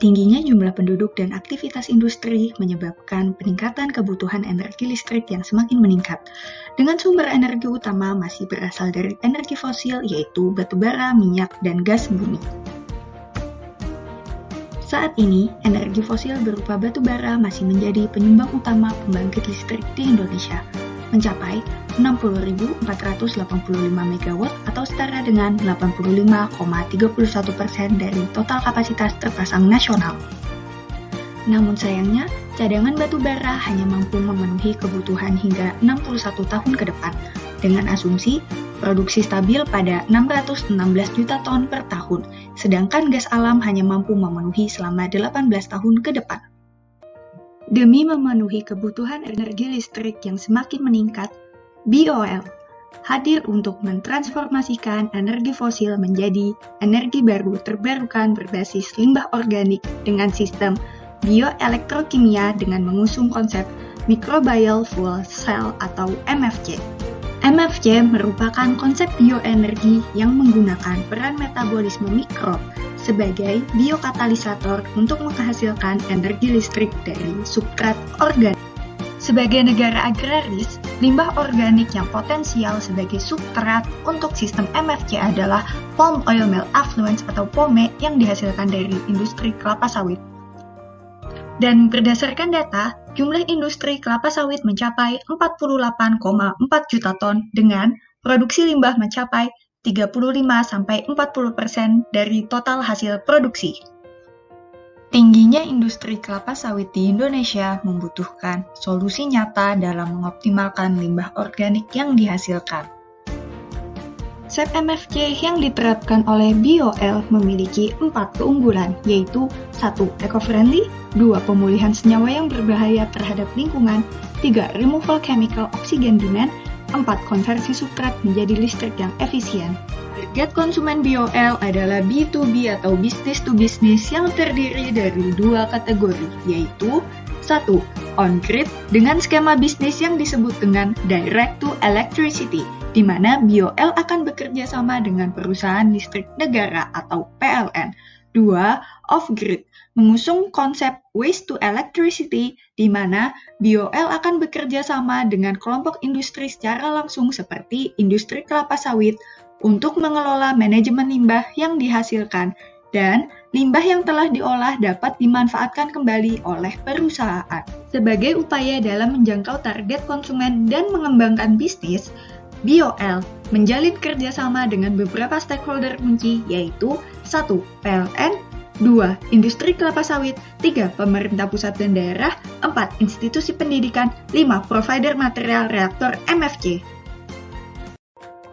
Tingginya jumlah penduduk dan aktivitas industri menyebabkan peningkatan kebutuhan energi listrik yang semakin meningkat. Dengan sumber energi utama masih berasal dari energi fosil, yaitu batubara, minyak, dan gas bumi. Saat ini, energi fosil berupa batubara masih menjadi penyumbang utama pembangkit listrik di Indonesia, mencapai 60.485 MW atau setara dengan 85,31% dari total kapasitas terpasang nasional. Namun sayangnya, cadangan batubara hanya mampu memenuhi kebutuhan hingga 61 tahun ke depan, dengan asumsi produksi stabil pada 616 juta ton per tahun, sedangkan gas alam hanya mampu memenuhi selama 18 tahun ke depan. Demi memenuhi kebutuhan energi listrik yang semakin meningkat, BOL hadir untuk mentransformasikan energi fosil menjadi energi baru terbarukan berbasis limbah organik dengan sistem bioelektrokimia dengan mengusung konsep Microbial Fuel Cell atau MFC. MFC merupakan konsep bioenergi yang menggunakan peran metabolisme mikrob sebagai biokatalisator untuk menghasilkan energi listrik dari substrat organik. Sebagai negara agraris, limbah organik yang potensial sebagai substrat untuk sistem MFC adalah palm oil mill effluents atau POME yang dihasilkan dari industri kelapa sawit. Dan berdasarkan data, jumlah industri kelapa sawit mencapai 48,4 juta ton dengan produksi limbah mencapai 35-40% dari total hasil produksi. Tingginya industri kelapa sawit di Indonesia membutuhkan solusi nyata dalam mengoptimalkan limbah organik yang dihasilkan. Konsep MFC yang diterapkan oleh BOL memiliki 4 keunggulan, yaitu 1. Eco-friendly, 2. Pemulihan senyawa yang berbahaya terhadap lingkungan, 3. Removal chemical oxygen demand, 4. Konversi substrat menjadi listrik yang efisien. Target konsumen BOL adalah B2B atau business to business yang terdiri dari 2 kategori, yaitu 1. On-grid dengan skema bisnis yang disebut dengan Direct to Electricity, di mana BOL akan bekerja sama dengan perusahaan listrik negara atau PLN. 2. Off-grid, mengusung konsep Waste to Electricity, di mana BOL akan bekerja sama dengan kelompok industri secara langsung seperti industri kelapa sawit untuk mengelola manajemen limbah yang dihasilkan, dan limbah yang telah diolah dapat dimanfaatkan kembali oleh perusahaan. Sebagai upaya dalam menjangkau target konsumen dan mengembangkan bisnis, BOL menjalin kerjasama dengan beberapa stakeholder kunci, yaitu 1. PLN, 2. Industri kelapa sawit, 3. Pemerintah pusat dan daerah, 4. Institusi pendidikan, 5. Provider material reaktor MFC.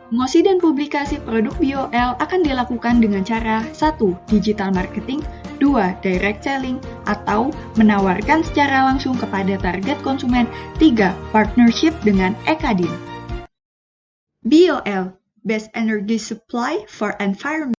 Promosi dan publikasi produk BOL akan dilakukan dengan cara 1. Digital marketing, 2. Direct selling, atau menawarkan secara langsung kepada target konsumen, 3. Partnership dengan Ekadin. BOL, Best Energy Supply for Environment.